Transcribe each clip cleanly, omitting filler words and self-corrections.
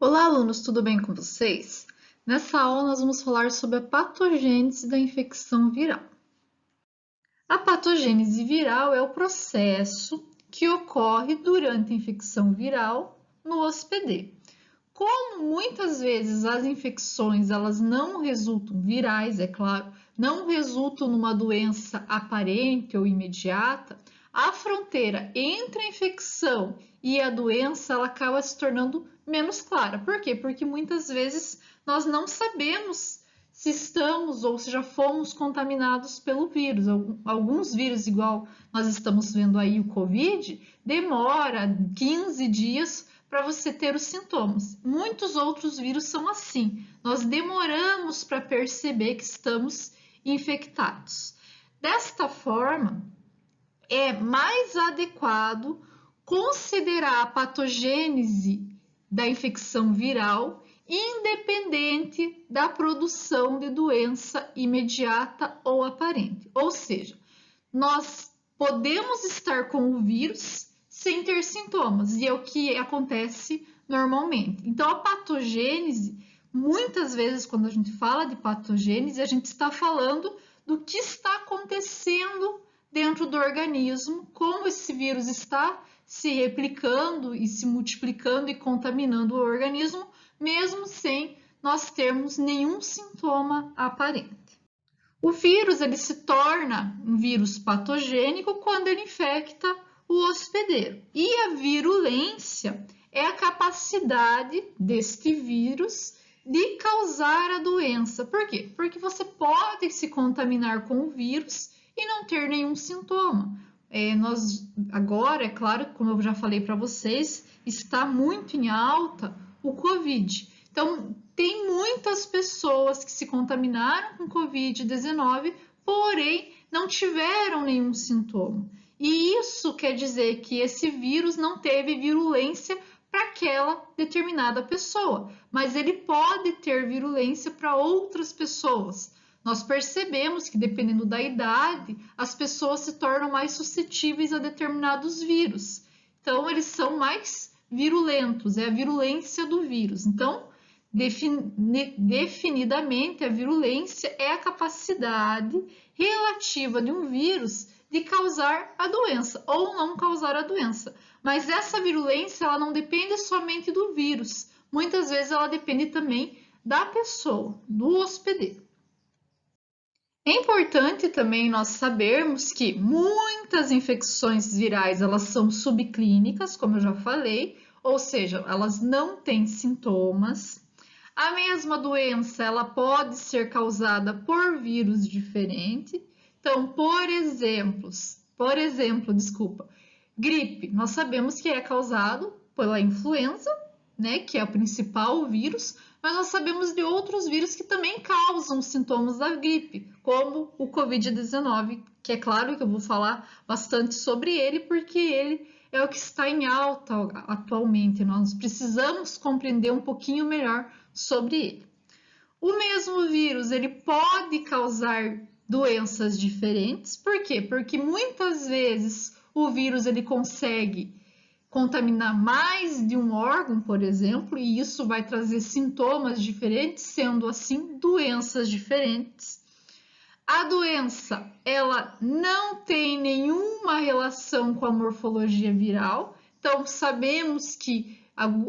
Olá, alunos, tudo bem com vocês? Nessa aula, nós vamos falar sobre a patogênese da infecção viral. A patogênese viral é o processo que ocorre durante a infecção viral no hospedeiro. Como muitas vezes as infecções elas não resultam virais, é claro, não resultam numa doença aparente ou imediata, a fronteira entre a infecção e a doença ela acaba se tornando menos clara. Por quê? Porque muitas vezes nós não sabemos se estamos ou se já fomos contaminados pelo vírus. Alguns vírus, igual nós estamos vendo aí o Covid, demora 15 dias para você ter os sintomas. Muitos outros vírus são assim. Nós demoramos para perceber que estamos infectados. Desta forma, é mais adequado considerar a patogênese da infecção viral independente da produção de doença imediata ou aparente. Ou seja, nós podemos estar com o vírus sem ter sintomas, e é o que acontece normalmente. Então, a patogênese, muitas vezes, quando a gente fala de patogênese, a gente está falando do que está acontecendo dentro do organismo, como esse vírus está se replicando e se multiplicando e contaminando o organismo, mesmo sem nós termos nenhum sintoma aparente. O vírus ele se torna um vírus patogênico quando ele infecta o hospedeiro. E a virulência é a capacidade deste vírus de causar a doença. Por quê? Porque você pode se contaminar com o vírus e não ter nenhum sintoma. Nós agora, é claro, como eu já falei para vocês, está muito em alta o Covid. Então, tem muitas pessoas que se contaminaram com Covid-19, porém não tiveram nenhum sintoma. E isso quer dizer que esse vírus não teve virulência para aquela determinada pessoa, mas ele pode ter virulência para outras pessoas. Nós percebemos que, dependendo da idade, as pessoas se tornam mais suscetíveis a determinados vírus. Então, eles são mais virulentos, é a virulência do vírus. Então, definidamente, a virulência é a capacidade relativa de um vírus de causar a doença ou não causar a doença. Mas essa virulência ela não depende somente do vírus. Muitas vezes ela depende também da pessoa, do hospedeiro. É importante também nós sabermos que muitas infecções virais elas são subclínicas, como eu já falei, ou seja, elas não têm sintomas. A mesma doença ela pode ser causada por vírus diferentes. Então, por exemplo, desculpa, gripe, nós sabemos que é causado pela influenza, né, que é o principal vírus, mas nós sabemos de outros vírus que também causam sintomas da gripe, como o Covid-19, que é claro que eu vou falar bastante sobre ele, porque ele é o que está em alta atualmente. Nós precisamos compreender um pouquinho melhor sobre ele. O mesmo vírus, ele pode causar doenças diferentes. Por quê? Porque muitas vezes o vírus ele consegue contaminar mais de um órgão, por exemplo, e isso vai trazer sintomas diferentes, sendo assim doenças diferentes. A doença, ela não tem nenhuma relação com a morfologia viral, então sabemos que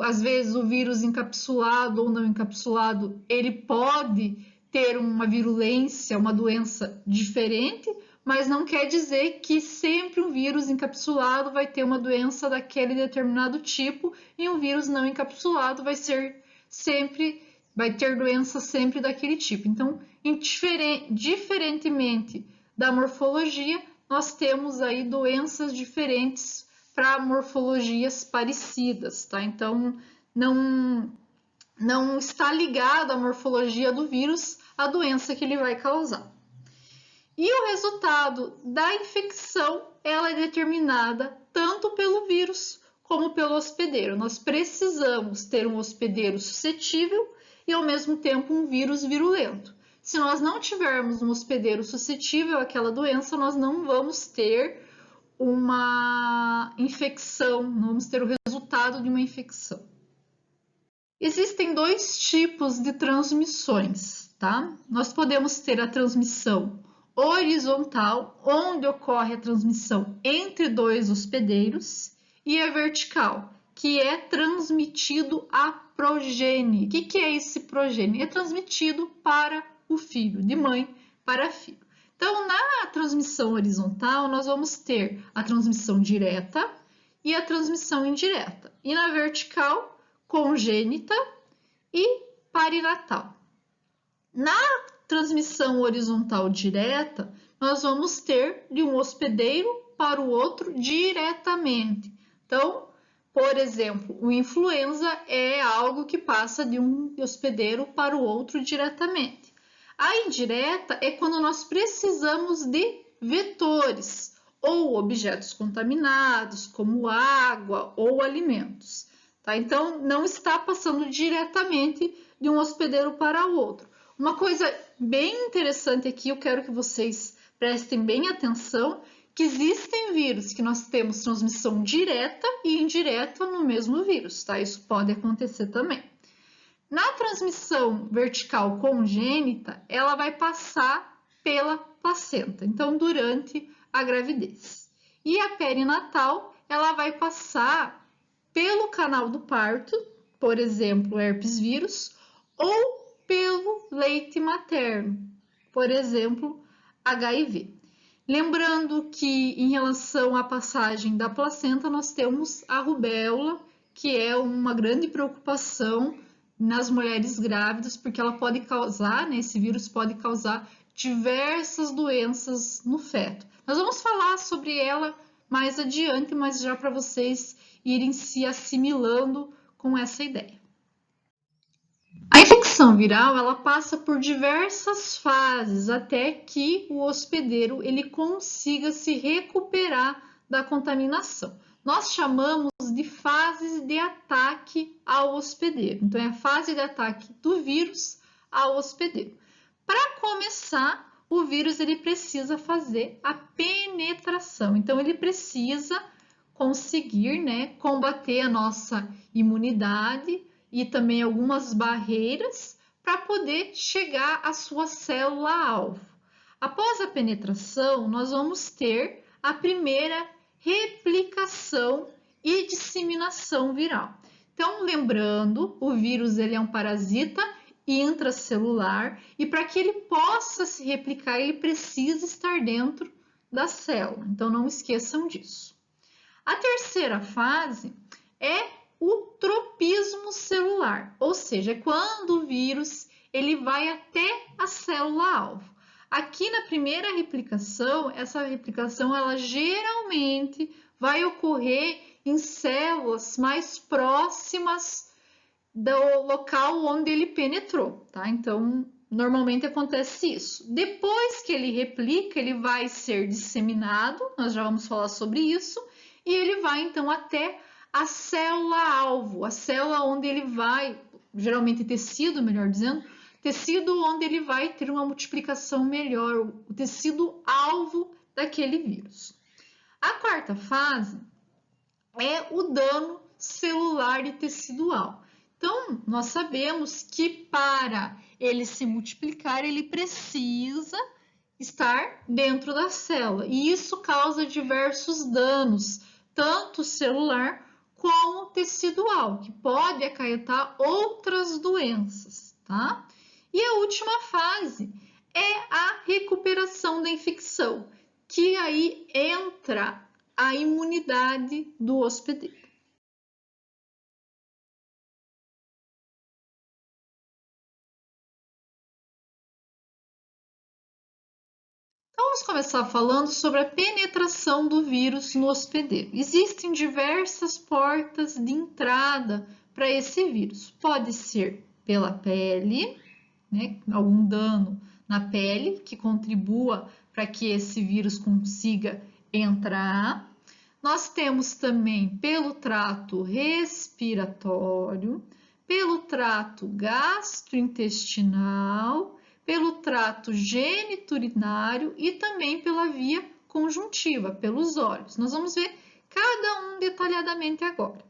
às vezes o vírus encapsulado ou não encapsulado, ele pode ter uma virulência, uma doença diferente, mas não quer dizer que sempre um vírus encapsulado vai ter uma doença daquele determinado tipo e um vírus não encapsulado vai ter doença sempre daquele tipo. Então, diferentemente da morfologia, nós temos aí doenças diferentes para morfologias parecidas, tá? Então, não está ligado à morfologia do vírus a doença que ele vai causar. E o resultado da infecção, ela é determinada tanto pelo vírus como pelo hospedeiro. Nós precisamos ter um hospedeiro suscetível e, ao mesmo tempo, um vírus virulento. Se nós não tivermos um hospedeiro suscetível àquela doença, nós não vamos ter uma infecção, não vamos ter o resultado de uma infecção. existem dois tipos de transmissões, tá? Nós podemos ter a transmissão horizontal, onde ocorre a transmissão entre dois hospedeiros, e a vertical, que é transmitido a progenie. O que é esse progenie? É transmitido para o filho, de mãe para filho. Então, na transmissão horizontal, nós vamos ter a transmissão direta e a transmissão indireta. E na vertical, congênita e perinatal. Na transmissão horizontal direta, nós vamos ter de um hospedeiro para o outro diretamente. Então, por exemplo, o influenza é algo que passa de um hospedeiro para o outro diretamente. A indireta é quando nós precisamos de vetores ou objetos contaminados, como água ou alimentos. Tá? Então, não está passando diretamente de um hospedeiro para o outro. Uma coisa bem interessante aqui, eu quero que vocês prestem bem atenção, que existem vírus que nós temos transmissão direta e indireta no mesmo vírus, tá? Isso pode acontecer também. Na transmissão vertical congênita, ela vai passar pela placenta, então durante a gravidez. E a perinatal, ela vai passar pelo canal do parto, por exemplo, herpes vírus, ou pelo leite materno, por exemplo, HIV. Lembrando que em relação à passagem da placenta, nós temos a rubéola, que é uma grande preocupação nas mulheres grávidas, porque ela pode causar, né, esse vírus pode causar diversas doenças no feto. Nós vamos falar sobre ela mais adiante, mas já para vocês irem se assimilando com essa ideia. A infecção viral, ela passa por diversas fases até que o hospedeiro ele consiga se recuperar da contaminação. Nós chamamos de fases de ataque ao hospedeiro. Então, é a fase de ataque do vírus ao hospedeiro. Para começar, o vírus ele precisa fazer a penetração. Então, ele precisa conseguir, né, combater a nossa imunidade e também algumas barreiras para poder chegar à sua célula-alvo. Após a penetração, nós vamos ter a primeira replicação e disseminação viral. Então, lembrando, o vírus ele é um parasita intracelular e para que ele possa se replicar, ele precisa estar dentro da célula. Então, não esqueçam disso. A terceira fase é o tropismo celular, ou seja, quando o vírus ele vai até a célula-alvo. Aqui na primeira replicação, essa replicação ela geralmente vai ocorrer em células mais próximas do local onde ele penetrou, tá? Então, normalmente acontece isso. Depois que ele replica, ele vai ser disseminado, nós já vamos falar sobre isso, e ele vai então até a célula-alvo, a célula onde ele vai, geralmente tecido, melhor dizendo, tecido onde ele vai ter uma multiplicação melhor, o tecido-alvo daquele vírus. A quarta fase é o dano celular e tecidual. Então, nós sabemos que para ele se multiplicar, ele precisa estar dentro da célula, e isso causa diversos danos, tanto celular como tecidual, que pode acarretar outras doenças, tá? E a última fase é a recuperação da infecção, que aí entra a imunidade do hospedeiro. Então, vamos começar falando sobre a penetração do vírus no hospedeiro. Existem diversas portas de entrada para esse vírus. Pode ser pela pele, né, algum dano na pele que contribua para que esse vírus consiga entrar. Nós temos também pelo trato respiratório, pelo trato gastrointestinal, pelo trato geniturinário e também pela via conjuntiva, pelos olhos. Nós vamos ver cada um detalhadamente agora.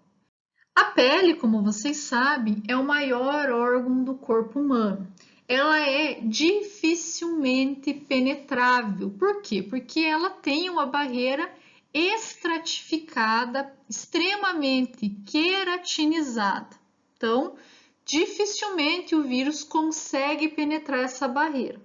A pele, como vocês sabem, é o maior órgão do corpo humano. Ela é dificilmente penetrável. Por quê? Porque ela tem uma barreira estratificada, extremamente queratinizada. Então, dificilmente o vírus consegue penetrar essa barreira.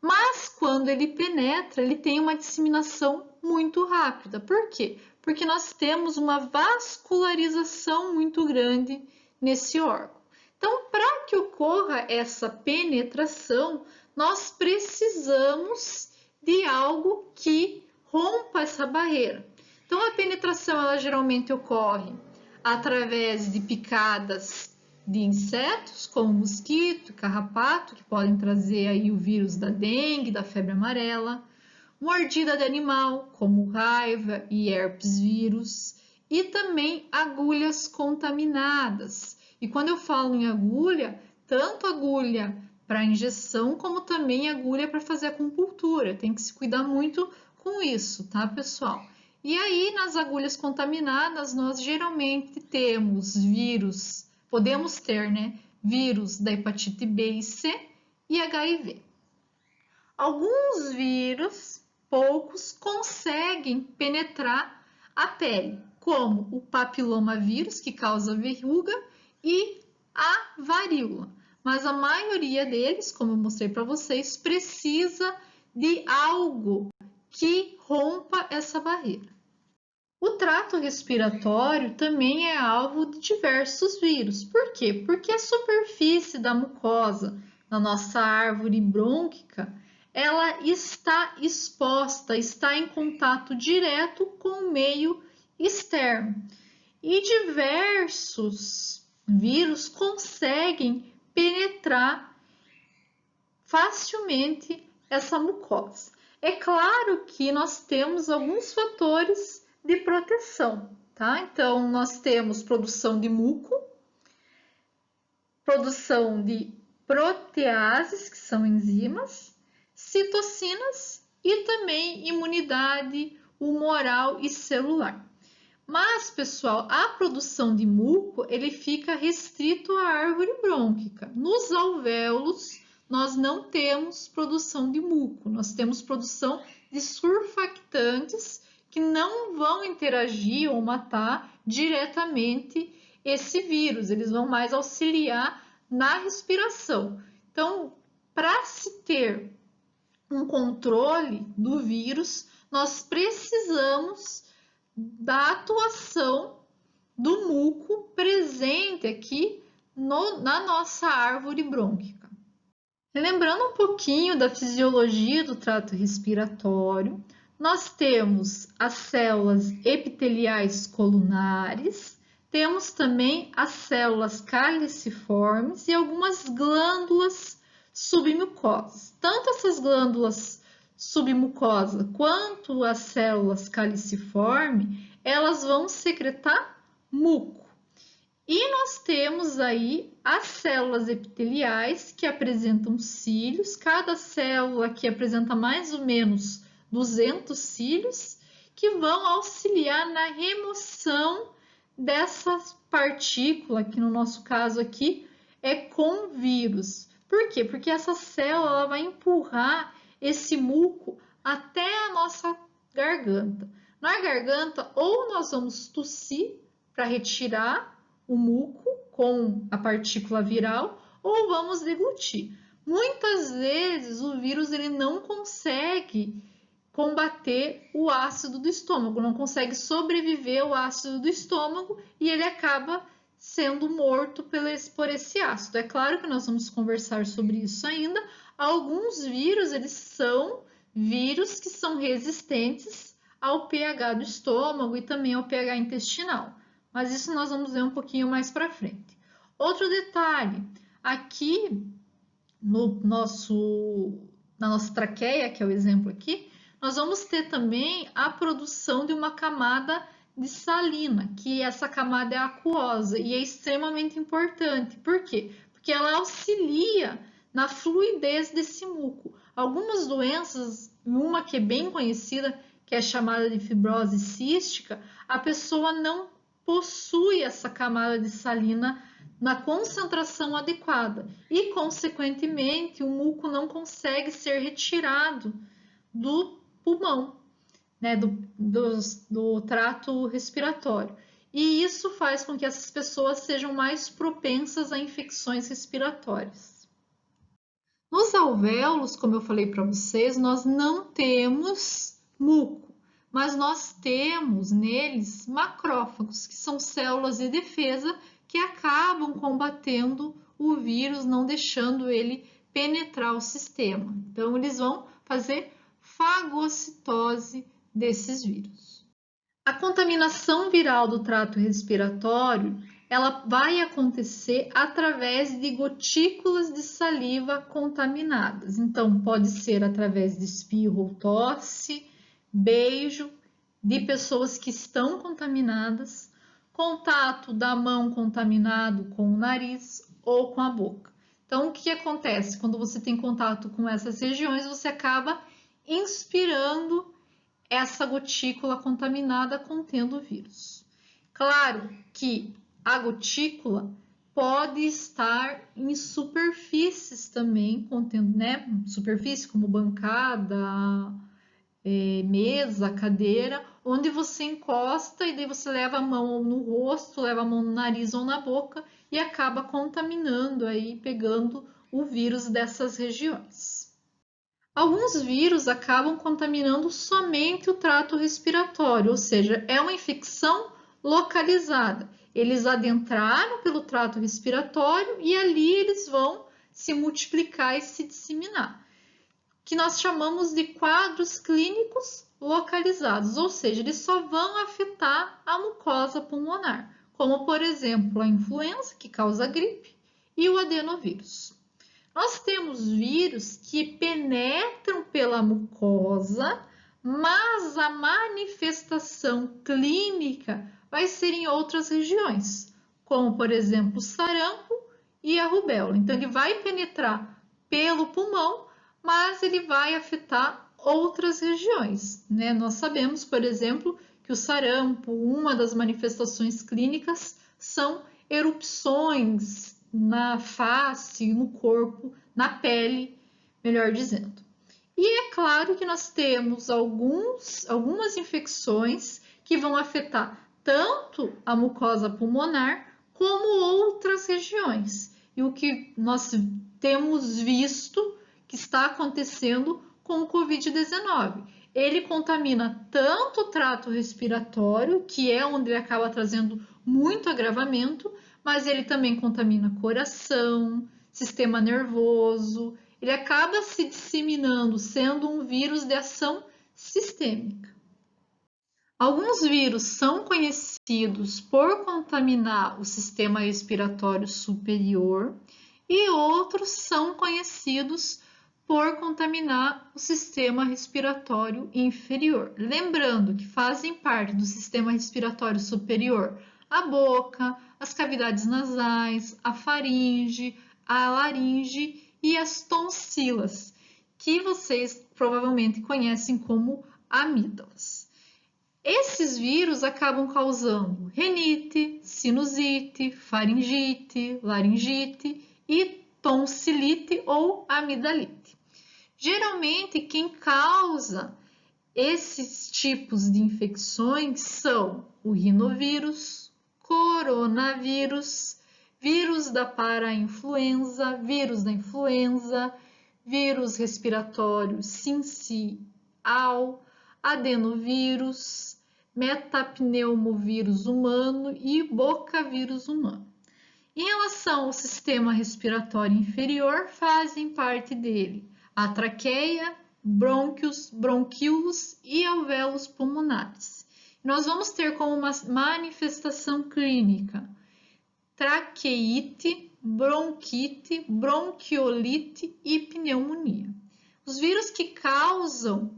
Mas quando ele penetra, ele tem uma disseminação muito rápida. Por quê? Porque nós temos uma vascularização muito grande nesse órgão. Então, para que ocorra essa penetração, nós precisamos de algo que rompa essa barreira. Então, a penetração ela geralmente ocorre através de picadas de insetos, como mosquito, carrapato, que podem trazer aí o vírus da dengue, da febre amarela, mordida de animal, como raiva e herpes vírus, e também agulhas contaminadas. E quando eu falo em agulha, tanto agulha para injeção, como também agulha para fazer acupuntura. Tem que se cuidar muito com isso, tá, pessoal? E aí, nas agulhas contaminadas, nós geralmente temos vírus, podemos ter, né, vírus da hepatite B e C e HIV. Alguns vírus, poucos, conseguem penetrar a pele, como o papilomavírus, que causa verruga, e a varíola. Mas a maioria deles, como eu mostrei para vocês, precisa de algo que rompa essa barreira. O trato respiratório também é alvo de diversos vírus. Por quê? Porque a superfície da mucosa da nossa árvore brônquica, ela está exposta, está em contato direto com o meio externo. E diversos vírus conseguem penetrar facilmente essa mucosa. É claro que nós temos alguns fatores de proteção, tá? Então, nós temos produção de muco, produção de proteases, que são enzimas, citocinas e também imunidade humoral e celular. Mas, pessoal, a produção de muco, ele fica restrito à árvore brônquica. Nos alvéolos, nós não temos produção de muco, nós temos produção de surfactantes que não vão interagir ou matar diretamente esse vírus, eles vão mais auxiliar na respiração. Então, para se ter um controle do vírus, nós precisamos da atuação do muco presente aqui na nossa árvore brônquica. Lembrando um pouquinho da fisiologia do trato respiratório, nós temos as células epiteliais colunares, temos também as células caliciformes e algumas glândulas submucosas. Tanto essas glândulas submucosas quanto as células caliciformes, elas vão secretar muco. E nós temos aí as células epiteliais que apresentam cílios, cada célula aqui apresenta mais ou menos 200 cílios, que vão auxiliar na remoção dessas partículas, que no nosso caso aqui é com vírus. Por quê? Porque essa célula ela vai empurrar esse muco até a nossa garganta. Na garganta, ou nós vamos tossir para retirar o muco com a partícula viral, ou vamos deglutir. Muitas vezes o vírus ele não consegue combater o ácido do estômago, não consegue sobreviver ao ácido do estômago e ele acaba sendo morto por esse ácido. É claro que nós vamos conversar sobre isso ainda. Alguns vírus, eles são vírus que são resistentes ao pH do estômago e também ao pH intestinal. Mas isso nós vamos ver um pouquinho mais para frente. Outro detalhe, aqui na nossa traqueia, que é o exemplo aqui, nós vamos ter também a produção de uma camada de salina, que essa camada é aquosa e é extremamente importante. Por quê? Porque ela auxilia na fluidez desse muco. Algumas doenças, uma que é bem conhecida, que é chamada de fibrose cística, a pessoa não possui essa camada de salina na concentração adequada e, consequentemente, o muco não consegue ser retirado do pulmão, né, do trato respiratório. E isso faz com que essas pessoas sejam mais propensas a infecções respiratórias. Nos alvéolos, como eu falei para vocês, nós não temos muco, mas nós temos neles macrófagos, que são células de defesa que acabam combatendo o vírus, não deixando ele penetrar o sistema. Então, eles vão fazer fagocitose desses vírus. A contaminação viral do trato respiratório, ela vai acontecer através de gotículas de saliva contaminadas. Então, pode ser através de espirro ou tosse, beijo de pessoas que estão contaminadas, contato da mão contaminado com o nariz ou com a boca. Então, o que acontece? Quando você tem contato com essas regiões, você acaba inspirando essa gotícula contaminada contendo o vírus. Claro que a gotícula pode estar em superfícies também, contendo, né, superfície como bancada, mesa, cadeira, onde você encosta e daí você leva a mão no rosto, leva a mão no nariz ou na boca e acaba contaminando aí, pegando o vírus dessas regiões. Alguns vírus acabam contaminando somente o trato respiratório, ou seja, é uma infecção localizada. Eles adentraram pelo trato respiratório e ali eles vão se multiplicar e se disseminar, que nós chamamos de quadros clínicos localizados, ou seja, eles só vão afetar a mucosa pulmonar, como por exemplo a influenza, que causa gripe, e o adenovírus. Nós temos vírus que penetram pela mucosa, mas a manifestação clínica vai ser em outras regiões, como por exemplo o sarampo e a rubéola. Então ele vai penetrar pelo pulmão, mas ele vai afetar outras regiões, né? Nós sabemos, por exemplo, que o sarampo, uma das manifestações clínicas são erupções na face, no corpo, na pele, melhor dizendo. E é claro que nós temos algumas infecções que vão afetar tanto a mucosa pulmonar como outras regiões. E o que nós temos visto que está acontecendo com o Covid-19. Ele contamina tanto o trato respiratório, que é onde ele acaba trazendo muito agravamento, mas ele também contamina coração, sistema nervoso, ele acaba se disseminando, sendo um vírus de ação sistêmica. Alguns vírus são conhecidos por contaminar o sistema respiratório superior e outros são conhecidos por contaminar o sistema respiratório inferior. Lembrando que fazem parte do sistema respiratório superior a boca, as cavidades nasais, a faringe, a laringe e as tonsilas, que vocês provavelmente conhecem como amígdalas. Esses vírus acabam causando rinite, sinusite, faringite, laringite e tonsilite ou amidalite. Geralmente, quem causa esses tipos de infecções são o rinovírus, coronavírus, vírus da parainfluenza, vírus da influenza, vírus respiratório sincial, adenovírus, metapneumovírus humano e bocavírus humano. Em relação ao sistema respiratório inferior, fazem parte dele a traqueia, brônquios, bronquíolos e alvéolos pulmonares. Nós vamos ter como uma manifestação clínica traqueite, bronquite, bronquiolite e pneumonia. Os vírus que causam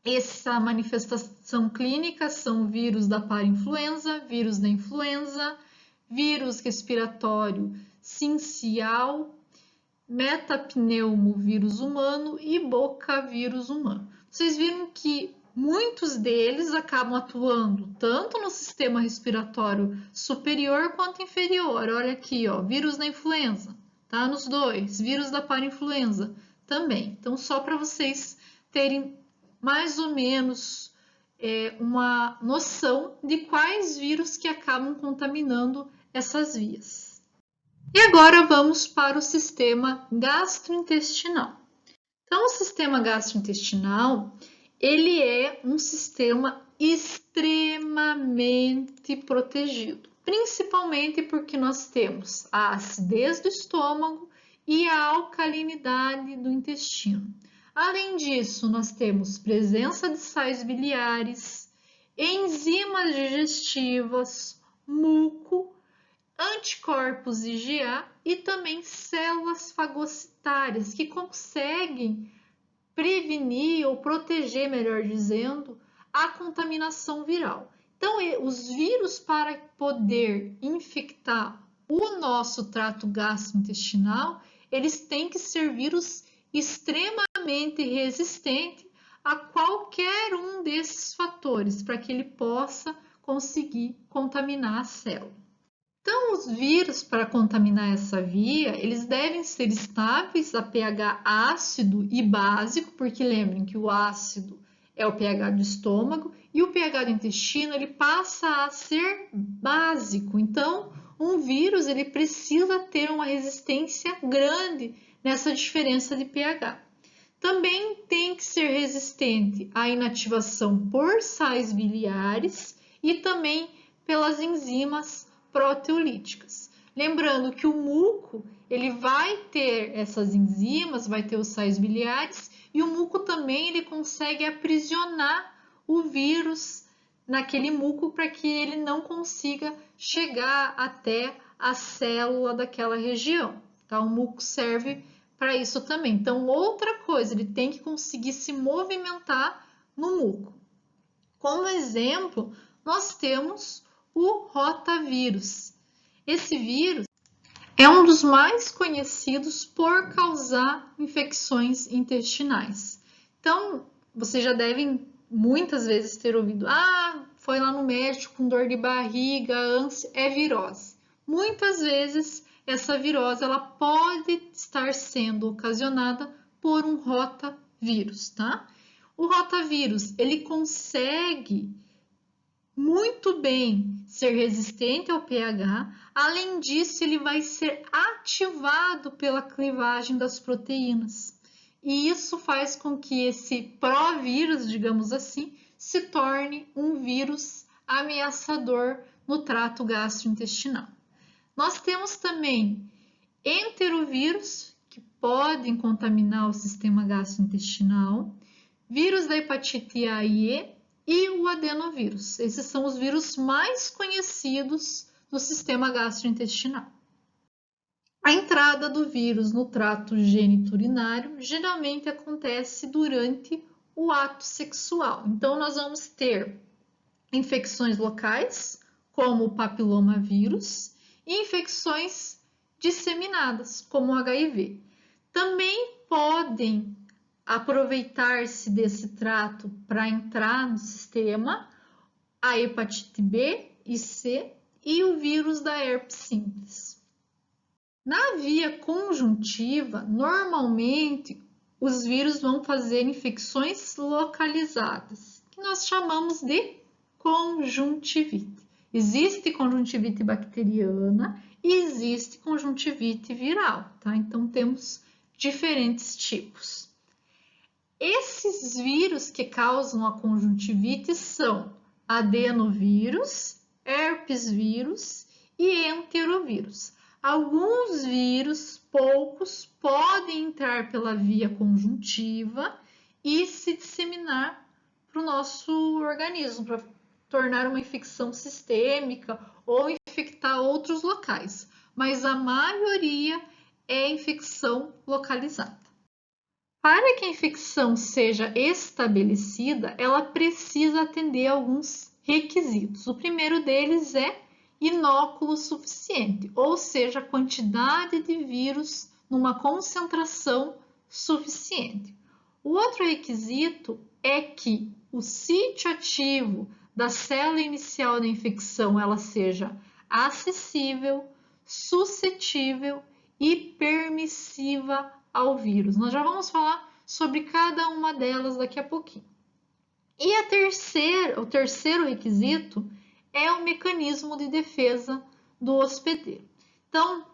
essa manifestação clínica são vírus da parainfluenza, vírus da influenza, vírus respiratório sincial, metapneumovírus humano e bocavírus humano. Vocês viram que muitos deles acabam atuando tanto no sistema respiratório superior quanto inferior. Olha aqui, ó, vírus da influenza, tá? Nos dois, vírus da parainfluenza também. Então, só para vocês terem mais ou menos uma noção de quais vírus que acabam contaminando essas vias. E agora vamos para o sistema gastrointestinal. Então, o sistema gastrointestinal, ele é um sistema extremamente protegido, principalmente porque nós temos a acidez do estômago e a alcalinidade do intestino. Além disso, nós temos presença de sais biliares, enzimas digestivas, muco, anticorpos IgA e também células fagocitárias que conseguem prevenir ou proteger, melhor dizendo, a contaminação viral. Então, os vírus, para poder infectar o nosso trato gastrointestinal, eles têm que ser vírus extremamente resistentes a qualquer um desses fatores, para que ele possa conseguir contaminar a célula. Então, os vírus, para contaminar essa via, eles devem ser estáveis a pH ácido e básico, porque lembrem que o ácido é o pH do estômago e o pH do intestino ele passa a ser básico. Então, um vírus ele precisa ter uma resistência grande nessa diferença de pH. Também tem que ser resistente à inativação por sais biliares e também pelas enzimas proteolíticas. Lembrando que o muco, ele vai ter essas enzimas, vai ter os sais biliares e o muco também ele consegue aprisionar o vírus naquele muco para que ele não consiga chegar até a célula daquela região. Tá? O muco serve para isso também. Então, outra coisa, ele tem que conseguir se movimentar no muco. Como exemplo, nós temos o rotavírus. Esse vírus é um dos mais conhecidos por causar infecções intestinais. Então, vocês já devem muitas vezes ter ouvido: foi lá no médico com dor de barriga, ânsia, é virose. Muitas vezes essa virose ela pode estar sendo ocasionada por um rotavírus, tá? O rotavírus, ele consegue muito bem ser resistente ao pH, além disso, ele vai ser ativado pela clivagem das proteínas. E isso faz com que esse provírus, digamos assim, se torne um vírus ameaçador no trato gastrointestinal. Nós temos também enterovírus, que podem contaminar o sistema gastrointestinal, vírus da hepatite A e E o adenovírus. Esses são os vírus mais conhecidos do sistema gastrointestinal. A entrada do vírus no trato geniturinário geralmente acontece durante o ato sexual. Então, nós vamos ter infecções locais, como o papilomavírus, e infecções disseminadas, como o HIV. Também podem aproveitar-se desse trato para entrar no sistema a hepatite B e C e o vírus da herpes simples. Na via conjuntiva, normalmente os vírus vão fazer infecções localizadas, que nós chamamos de conjuntivite. Existe conjuntivite bacteriana e existe conjuntivite viral, tá? Então temos diferentes tipos. Esses vírus que causam a conjuntivite são adenovírus, herpes vírus e enterovírus. Alguns vírus, poucos, podem entrar pela via conjuntiva e se disseminar para o nosso organismo, para tornar uma infecção sistêmica ou infectar outros locais, mas a maioria é infecção localizada. Para que a infecção seja estabelecida, ela precisa atender a alguns requisitos. O primeiro deles é inóculo suficiente, ou seja, a quantidade de vírus numa concentração suficiente. O outro requisito é que o sítio ativo da célula inicial da infecção ela seja acessível, suscetível e permissiva ao vírus. Nós já vamos falar sobre cada uma delas daqui a pouquinho. E o terceiro requisito é o mecanismo de defesa do hospedeiro. Então,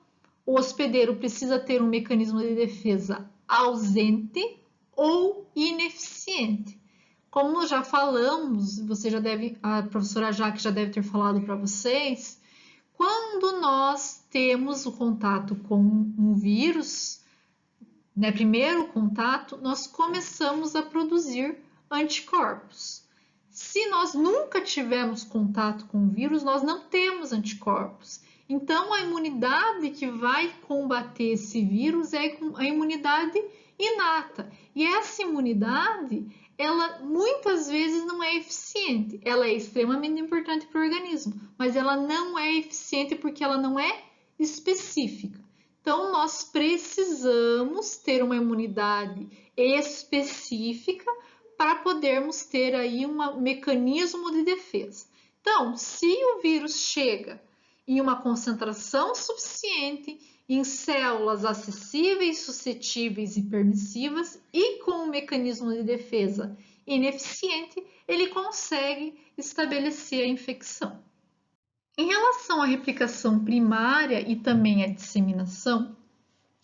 o hospedeiro precisa ter um mecanismo de defesa ausente ou ineficiente. Como já falamos, a professora Jaque já deve ter falado para vocês, quando nós temos o contato com um vírus, primeiro contato, nós começamos a produzir anticorpos. Se nós nunca tivemos contato com o vírus, nós não temos anticorpos. Então, a imunidade que vai combater esse vírus é a imunidade inata. E essa imunidade, ela muitas vezes não é eficiente. Ela é extremamente importante para o organismo, mas ela não é eficiente porque ela não é específica. Então, nós precisamos ter uma imunidade específica para podermos ter aí um mecanismo de defesa. Então, se o vírus chega em uma concentração suficiente em células acessíveis, suscetíveis e permissivas e com um mecanismo de defesa ineficiente, ele consegue estabelecer a infecção. Em relação à replicação primária e também à disseminação,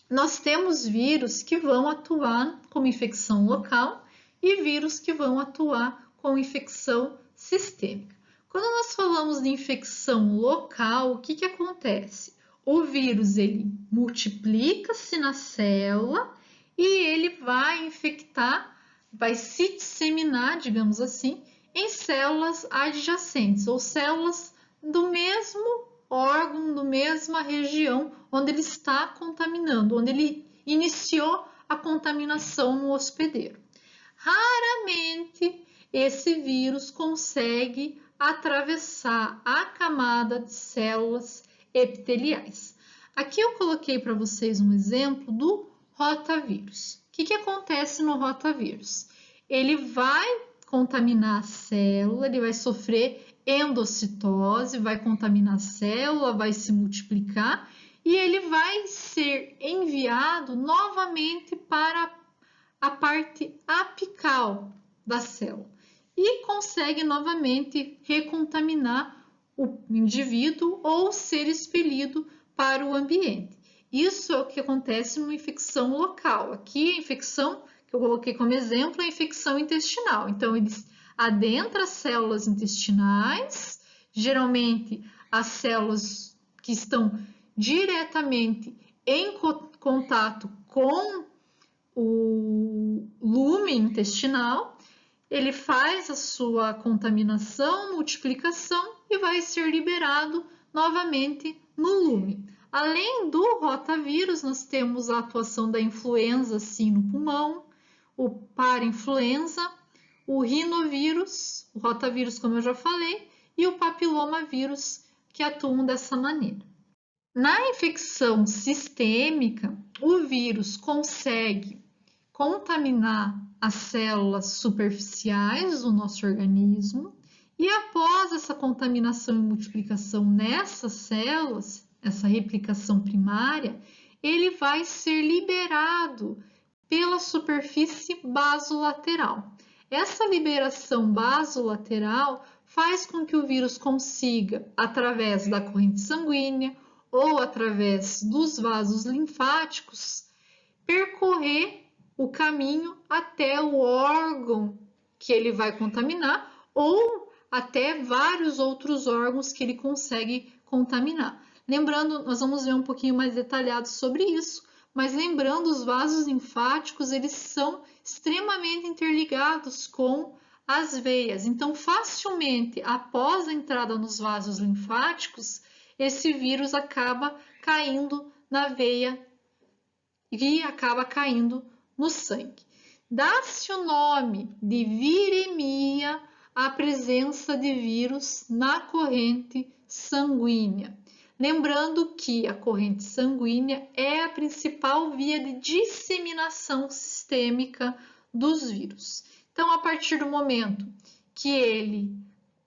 nós temos vírus que vão atuar como infecção local e vírus que vão atuar com infecção sistêmica. Quando nós falamos de infecção local, o que acontece? O vírus ele multiplica-se na célula e ele vai infectar, vai se disseminar, digamos assim, em células adjacentes ou células do mesmo órgão, da mesma região onde ele está contaminando, onde ele iniciou a contaminação no hospedeiro. Raramente esse vírus consegue atravessar a camada de células epiteliais. Aqui eu coloquei para vocês um exemplo do rotavírus. O que acontece no rotavírus? Ele vai contaminar a célula, ele vai sofrer endocitose, vai contaminar a célula, vai se multiplicar e ele vai ser enviado novamente para a parte apical da célula e consegue novamente recontaminar o indivíduo ou ser expelido para o ambiente. Isso é o que acontece numa infecção local. Aqui a infecção que eu coloquei como exemplo é a infecção intestinal. Então, eles adentram as células intestinais, geralmente as células que estão diretamente em contato com o lume intestinal, ele faz a sua contaminação, multiplicação e vai ser liberado novamente no lume. Além do rotavírus, nós temos a atuação da influenza sim no pulmão, o parainfluenza, o rinovírus, o rotavírus como eu já falei, e o papilomavírus que atuam dessa maneira. Na infecção sistêmica, o vírus consegue contaminar as células superficiais do nosso organismo e após essa contaminação e multiplicação nessas células, essa replicação primária, ele vai ser liberado pela superfície basolateral. Essa liberação basolateral faz com que o vírus consiga, através da corrente sanguínea ou através dos vasos linfáticos, percorrer o caminho até o órgão que ele vai contaminar ou até vários outros órgãos que ele consegue contaminar. Lembrando, nós vamos ver um pouquinho mais detalhado sobre isso, mas lembrando, os vasos linfáticos, eles são extremamente interligados com as veias. Então, facilmente, após a entrada nos vasos linfáticos, esse vírus acaba caindo na veia e acaba caindo no sangue. Dá-se o nome de viremia à presença de vírus na corrente sanguínea. Lembrando que a corrente sanguínea é a principal via de disseminação sistêmica dos vírus. Então, a partir do momento que ele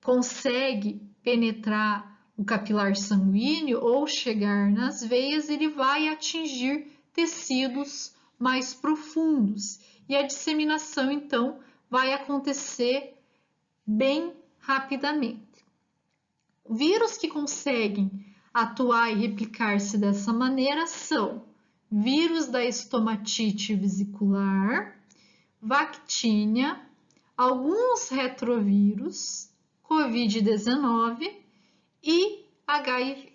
consegue penetrar o capilar sanguíneo ou chegar nas veias, ele vai atingir tecidos mais profundos e a disseminação, então, vai acontecer bem rapidamente. Vírus que conseguem atuar e replicar-se dessa maneira são vírus da estomatite vesicular, Vactínia, alguns retrovírus, Covid-19 e HIV.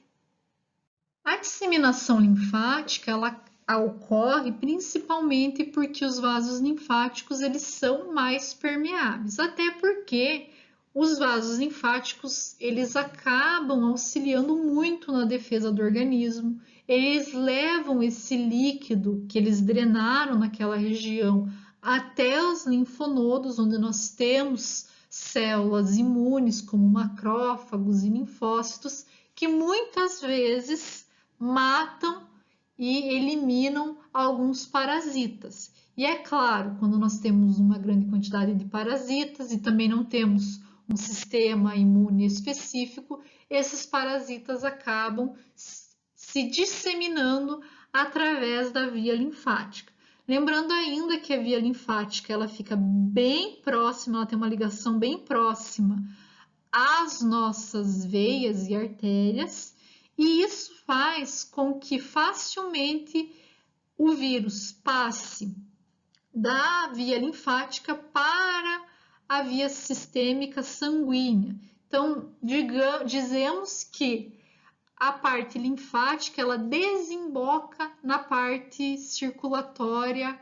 A disseminação linfática ela ocorre principalmente porque os vasos linfáticos eles são mais permeáveis, até porque os vasos linfáticos eles acabam auxiliando muito na defesa do organismo, eles levam esse líquido que eles drenaram naquela região até os linfonodos, onde nós temos células imunes como macrófagos e linfócitos, que muitas vezes matam e eliminam alguns parasitas. E é claro, quando nós temos uma grande quantidade de parasitas e também não temos um sistema imune específico, esses parasitas acabam se disseminando através da via linfática. Lembrando ainda que a via linfática ela fica bem próxima, ela tem uma ligação bem próxima às nossas veias e artérias, e isso faz com que facilmente o vírus passe da via linfática para a via sistêmica sanguínea. Então, dizemos que a parte linfática ela desemboca na parte circulatória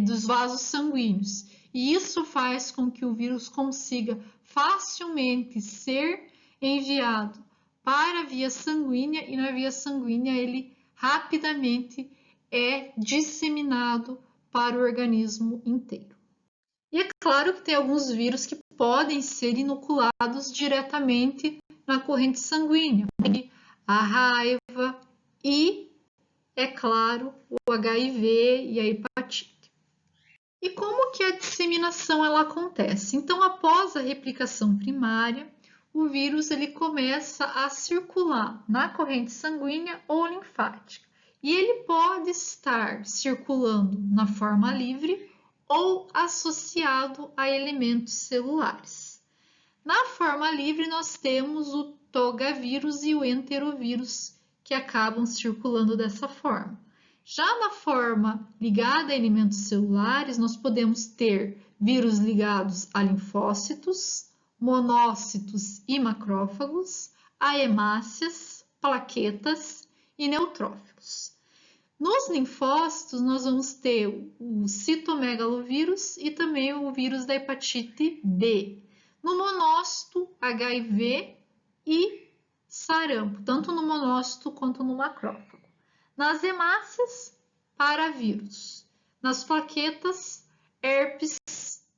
dos vasos sanguíneos. E isso faz com que o vírus consiga facilmente ser enviado para a via sanguínea e na via sanguínea ele rapidamente é disseminado para o organismo inteiro. E é claro que tem alguns vírus que podem ser inoculados diretamente na corrente sanguínea, a raiva e, é claro, o HIV e a hepatite. E como que a disseminação ela acontece? Então, após a replicação primária, o vírus ele começa a circular na corrente sanguínea ou linfática. E ele pode estar circulando na forma livre ou associado a elementos celulares. Na forma livre, nós temos o togavírus e o enterovírus, que acabam circulando dessa forma. Já na forma ligada a elementos celulares, nós podemos ter vírus ligados a linfócitos, monócitos e macrófagos, a hemácias, plaquetas e neutrófilos. Nos linfócitos, nós vamos ter o citomegalovírus e também o vírus da hepatite B. No monócito, HIV e sarampo, tanto no monócito quanto no macrófago. Nas hemácias, paravírus. Nas plaquetas, herpes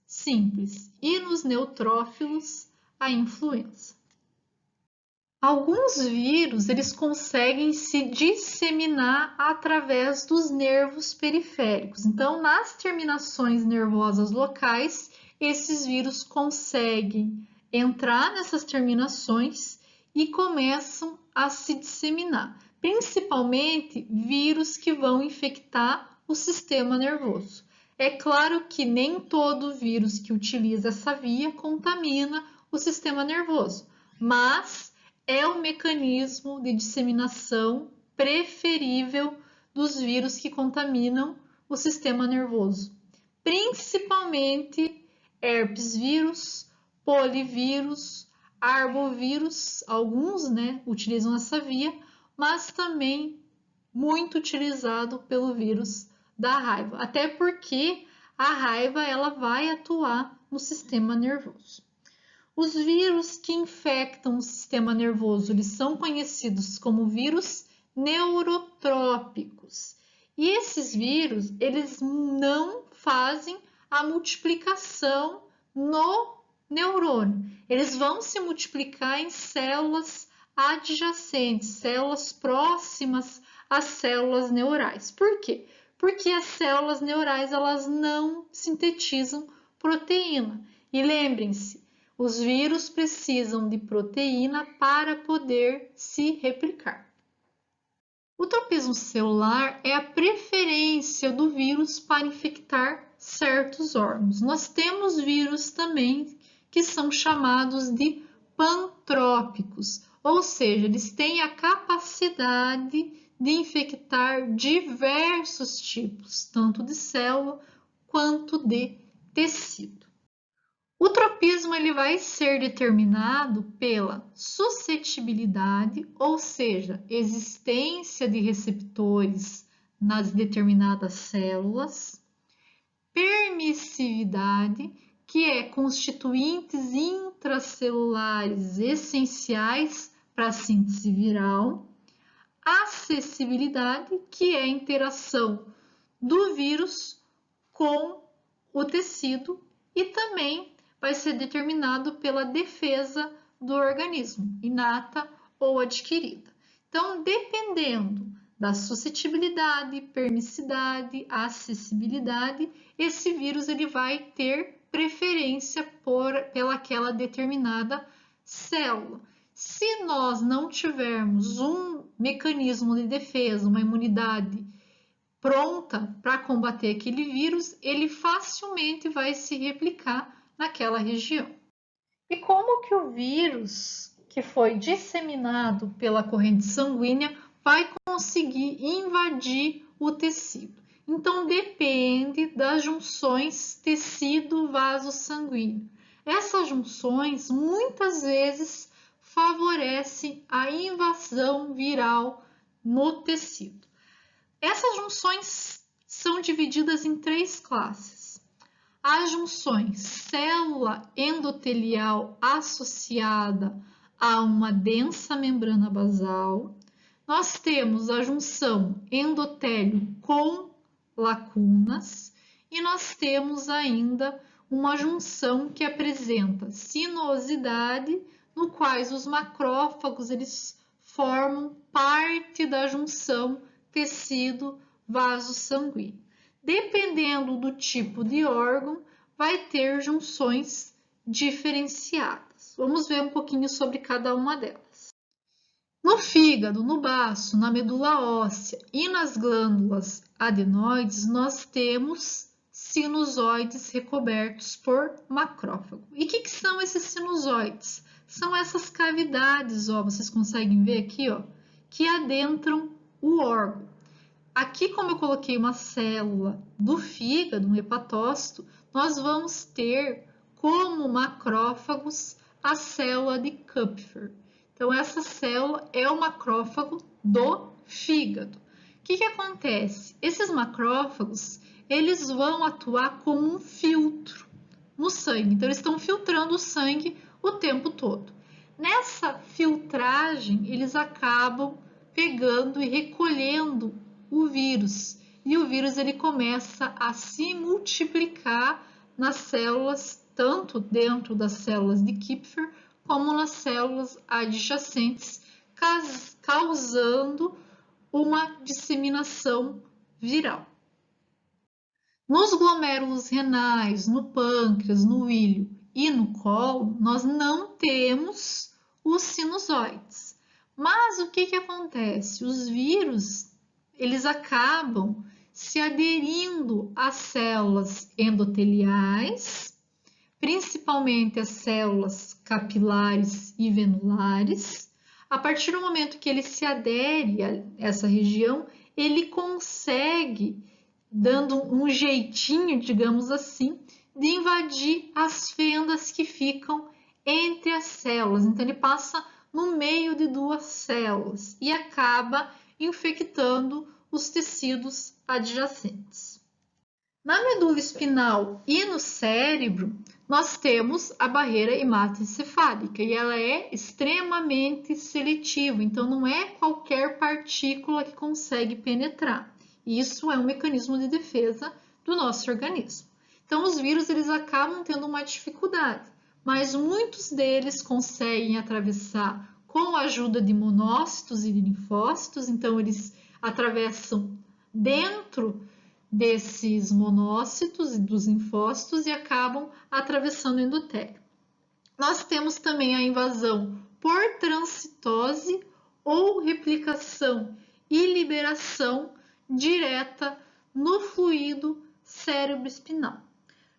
simples. E nos neutrófilos, a influenza. Alguns vírus eles conseguem se disseminar através dos nervos periféricos. Então, nas terminações nervosas locais, esses vírus conseguem entrar nessas terminações e começam a se disseminar, principalmente vírus que vão infectar o sistema nervoso. É claro que nem todo vírus que utiliza essa via contamina o sistema nervoso, mas é o mecanismo de disseminação preferível dos vírus que contaminam o sistema nervoso, principalmente herpes vírus, polivírus, arbovírus, alguns utilizam essa via, mas também muito utilizado pelo vírus da raiva, até porque a raiva ela vai atuar no sistema nervoso. Os vírus que infectam o sistema nervoso, eles são conhecidos como vírus neurotrópicos. E esses vírus, eles não fazem a multiplicação no neurônio. Eles vão se multiplicar em células adjacentes, células próximas às células neurais. Por quê? Porque as células neurais, elas não sintetizam proteína. E lembrem-se, os vírus precisam de proteína para poder se replicar. O tropismo celular é a preferência do vírus para infectar certos órgãos. Nós temos vírus também que são chamados de pantrópicos, ou seja, eles têm a capacidade de infectar diversos tipos, tanto de célula quanto de tecido. O tropismo ele vai ser determinado pela suscetibilidade, ou seja, existência de receptores nas determinadas células, permissividade, que é constituintes intracelulares essenciais para a síntese viral, acessibilidade, que é a interação do vírus com o tecido, e também vai ser determinado pela defesa do organismo, inata ou adquirida. Então, dependendo da suscetibilidade, permissividade, acessibilidade, esse vírus ele vai ter preferência pelaquela determinada célula. Se nós não tivermos um mecanismo de defesa, uma imunidade pronta para combater aquele vírus, ele facilmente vai se replicar naquela região. E como que o vírus que foi disseminado pela corrente sanguínea vai conseguir invadir o tecido? Então, depende das junções tecido-vaso sanguíneo. Essas junções, muitas vezes, favorecem a invasão viral no tecido. Essas junções são divididas em 3 classes. As junções célula endotelial associada a uma densa membrana basal. Nós temos a junção endotélio com lacunas e nós temos ainda uma junção que apresenta sinuosidade, no quais os macrófagos eles formam parte da junção tecido-vaso sanguíneo. Dependendo do tipo de órgão, vai ter junções diferenciadas. Vamos ver um pouquinho sobre cada uma delas. No fígado, no baço, na medula óssea e nas glândulas adenoides, nós temos sinusoides recobertos por macrófago. E o que são esses sinusoides? São essas cavidades, ó, vocês conseguem ver aqui, ó, que adentram o órgão. Aqui, como eu coloquei uma célula do fígado, um hepatócito, nós vamos ter como macrófagos a célula de Kupffer. Então, essa célula é o macrófago do fígado. O que acontece? Esses macrófagos, eles vão atuar como um filtro no sangue. Então, eles estão filtrando o sangue o tempo todo. Nessa filtragem, eles acabam pegando e recolhendo o vírus, e o vírus ele começa a se multiplicar nas células, tanto dentro das células de Kupffer, como nas células adjacentes, causando uma disseminação viral. Nos glomérulos renais, no pâncreas, no íleo e no colo, nós não temos os sinusoides. Mas o que acontece? Os vírus eles acabam se aderindo às células endoteliais, principalmente as células capilares e venulares. A partir do momento que ele se adere a essa região, ele consegue, dando um jeitinho, digamos assim, de invadir as fendas que ficam entre as células. Então, ele passa no meio de 2 células e acaba infectando os tecidos adjacentes. Na medula espinal e no cérebro, nós temos a barreira hematoencefálica e ela é extremamente seletiva, então não é qualquer partícula que consegue penetrar. Isso é um mecanismo de defesa do nosso organismo. Então os vírus eles acabam tendo uma dificuldade, mas muitos deles conseguem atravessar com a ajuda de monócitos e de linfócitos, então eles atravessam dentro desses monócitos e dos linfócitos e acabam atravessando o endotélio. Nós temos também a invasão por transcitose ou replicação e liberação direta no fluido cérebro-espinal.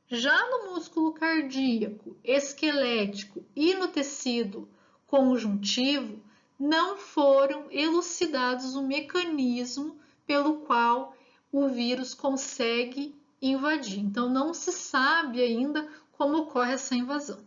Já no músculo cardíaco, esquelético e no tecido conjuntivo, não foram elucidados o mecanismo pelo qual o vírus consegue invadir. Então, não se sabe ainda como ocorre essa invasão.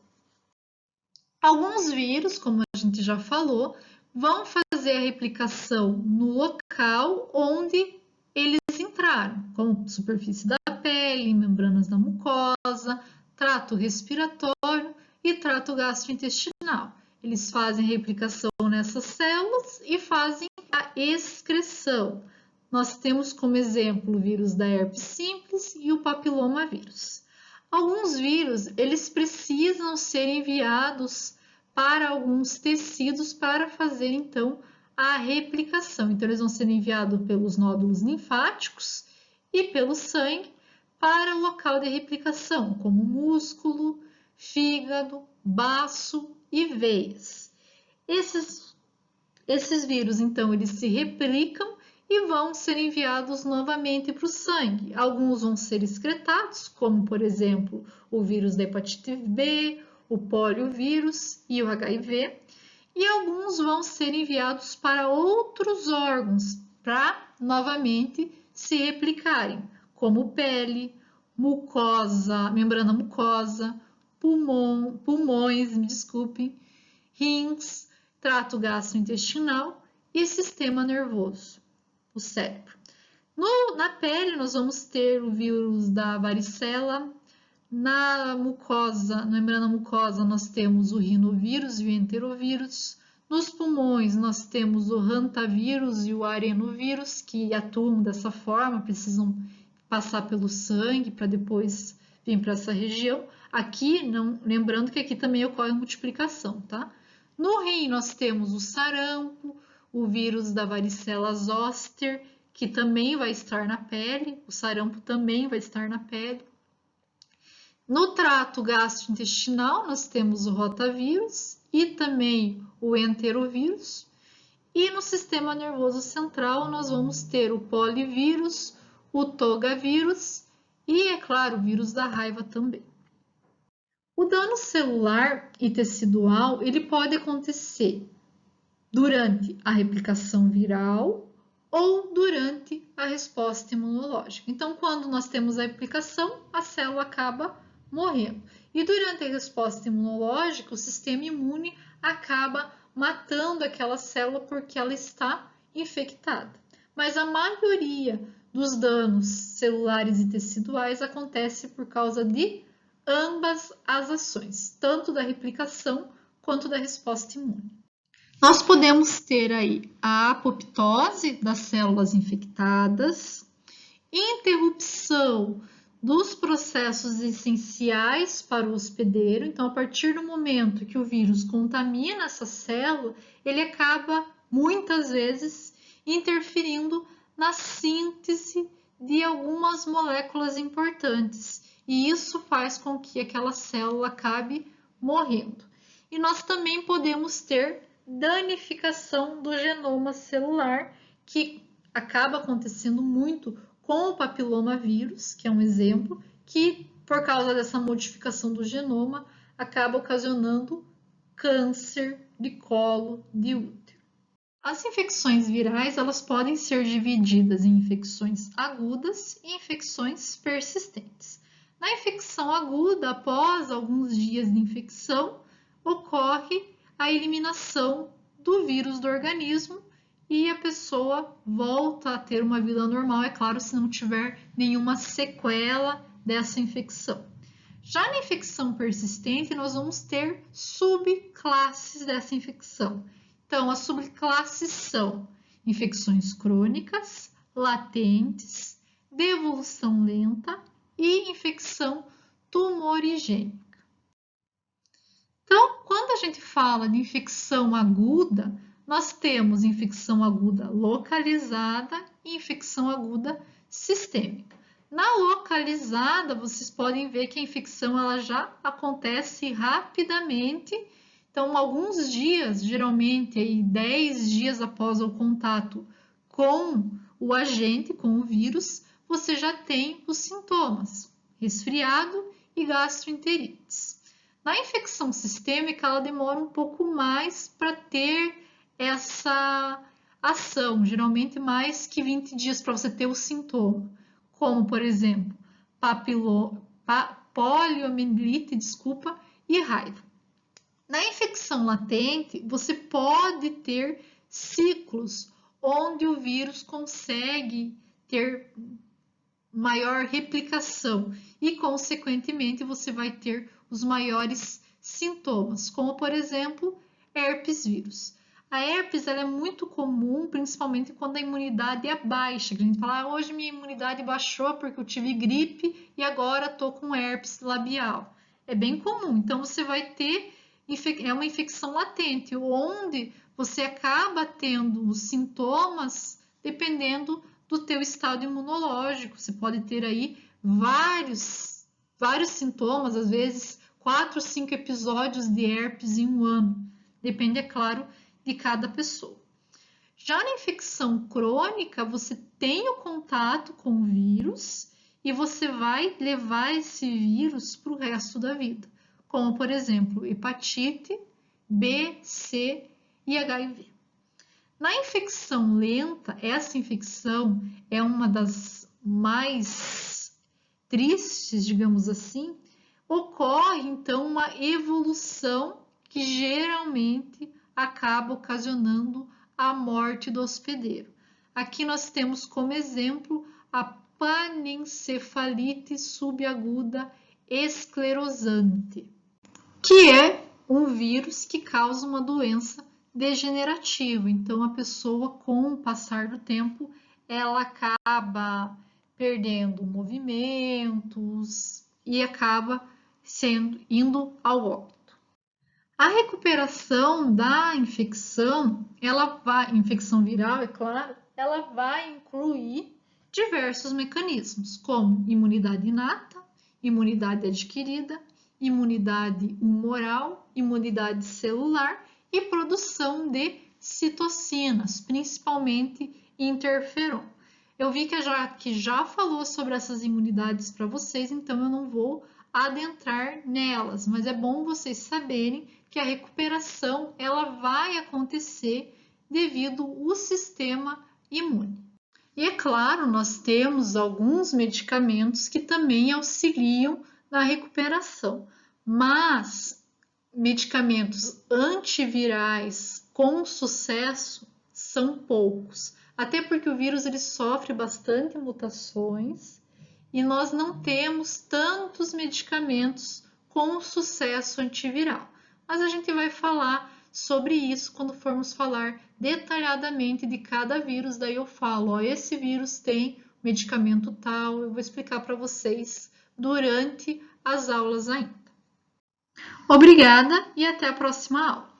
Alguns vírus, como a gente já falou, vão fazer a replicação no local onde eles entraram, como superfície da pele, membranas da mucosa, trato respiratório e trato gastrointestinal. Eles fazem replicação nessas células e fazem a excreção. Nós temos como exemplo o vírus da herpes simples e o papilomavírus. Alguns vírus, eles precisam ser enviados para alguns tecidos para fazer, então, a replicação. Então, eles vão ser enviados pelos nódulos linfáticos e pelo sangue para o local de replicação, como músculo, fígado, baço e veias. Esses vírus, então, eles se replicam e vão ser enviados novamente para o sangue. Alguns vão ser excretados, como, por exemplo, o vírus da hepatite B, o poliovírus e o HIV, e alguns vão ser enviados para outros órgãos para novamente se replicarem, como pele, mucosa, membrana mucosa, pulmões, rins, trato gastrointestinal e sistema nervoso, o cérebro. Na pele, nós vamos ter o vírus da varicela. Na mucosa, na membrana mucosa, nós temos o rinovírus e o enterovírus. Nos pulmões, nós temos o hantavírus e o arenovírus, que atuam dessa forma, precisam passar pelo sangue para depois vir para essa região. Aqui, lembrando que aqui também ocorre multiplicação, tá? No rim, nós temos o sarampo, o vírus da varicela zoster, que também vai estar na pele, o sarampo também vai estar na pele. No trato gastrointestinal, nós temos o rotavírus e também o enterovírus. E no sistema nervoso central, nós vamos ter o polivírus, o togavírus e, é claro, o vírus da raiva também. O dano celular e tecidual, ele pode acontecer durante a replicação viral ou durante a resposta imunológica. Então, quando nós temos a replicação, a célula acaba morrendo. E durante a resposta imunológica, o sistema imune acaba matando aquela célula porque ela está infectada. Mas a maioria dos danos celulares e teciduais acontece por causa de ambas as ações, tanto da replicação quanto da resposta imune. Nós podemos ter aí a apoptose das células infectadas, interrupção dos processos essenciais para o hospedeiro. Então, a partir do momento que o vírus contamina essa célula, ele acaba, muitas vezes, interferindo na síntese de algumas moléculas importantes. E isso faz com que aquela célula acabe morrendo. E nós também podemos ter danificação do genoma celular, que acaba acontecendo muito com o papilomavírus, que é um exemplo, que por causa dessa modificação do genoma acaba ocasionando câncer de colo de útero. As infecções virais, elas podem ser divididas em infecções agudas e infecções persistentes. Na infecção aguda, após alguns dias de infecção, ocorre a eliminação do vírus do organismo e a pessoa volta a ter uma vida normal, é claro, se não tiver nenhuma sequela dessa infecção. Já na infecção persistente, nós vamos ter subclasses dessa infecção. Então, as subclasses são infecções crônicas, latentes, de evolução lenta e infecção tumorigênica. Então, quando a gente fala de infecção aguda, nós temos infecção aguda localizada e infecção aguda sistêmica. Na localizada, vocês podem ver que a infecção ela já acontece rapidamente. Então, alguns dias, geralmente aí 10 dias após o contato com o agente, com o vírus, você já tem os sintomas: resfriado e gastroenterites. Na infecção sistêmica, ela demora um pouco mais para ter essa ação, geralmente mais que 20 dias para você ter o sintoma, como, por exemplo, poliomielite, e raiva. Na infecção latente, você pode ter ciclos onde o vírus consegue ter maior replicação e, consequentemente, você vai ter os maiores sintomas, como, por exemplo, herpes vírus. A herpes ela é muito comum, principalmente quando a imunidade é baixa. A gente fala, hoje minha imunidade baixou porque eu tive gripe e agora estou com herpes labial. É bem comum, então você vai ter uma infecção latente, onde você acaba tendo os sintomas dependendo do teu estado imunológico. Você pode ter aí vários sintomas, às vezes 4 ou 5 episódios de herpes em um ano. Depende, é claro, de cada pessoa. Já na infecção crônica, você tem o contato com o vírus e você vai levar esse vírus para o resto da vida, como, por exemplo, hepatite, B, C e HIV. Na infecção lenta, essa infecção é uma das mais tristes, digamos assim. Ocorre, então, uma evolução que geralmente acaba ocasionando a morte do hospedeiro. Aqui nós temos como exemplo a panencefalite subaguda esclerosante, que é um vírus que causa uma doença degenerativa. Então, a pessoa, com o passar do tempo, ela acaba perdendo movimentos e acaba indo ao óbito. A recuperação da infecção, infecção viral, é claro, ela vai incluir diversos mecanismos, como imunidade inata, imunidade adquirida, imunidade humoral, imunidade celular e produção de citocinas, principalmente interferon. Eu vi que já falou sobre essas imunidades para vocês, então eu não vou adentrar nelas, mas é bom vocês saberem que a recuperação ela vai acontecer devido ao sistema imune. E é claro, nós temos alguns medicamentos que também auxiliam na recuperação, mas medicamentos antivirais com sucesso são poucos, até porque o vírus ele sofre bastante mutações e nós não temos tantos medicamentos com sucesso antiviral. Mas a gente vai falar sobre isso quando formos falar detalhadamente de cada vírus. Daí eu falo, ó, esse vírus tem medicamento tal, eu vou explicar para vocês durante as aulas ainda. Obrigada e até a próxima aula.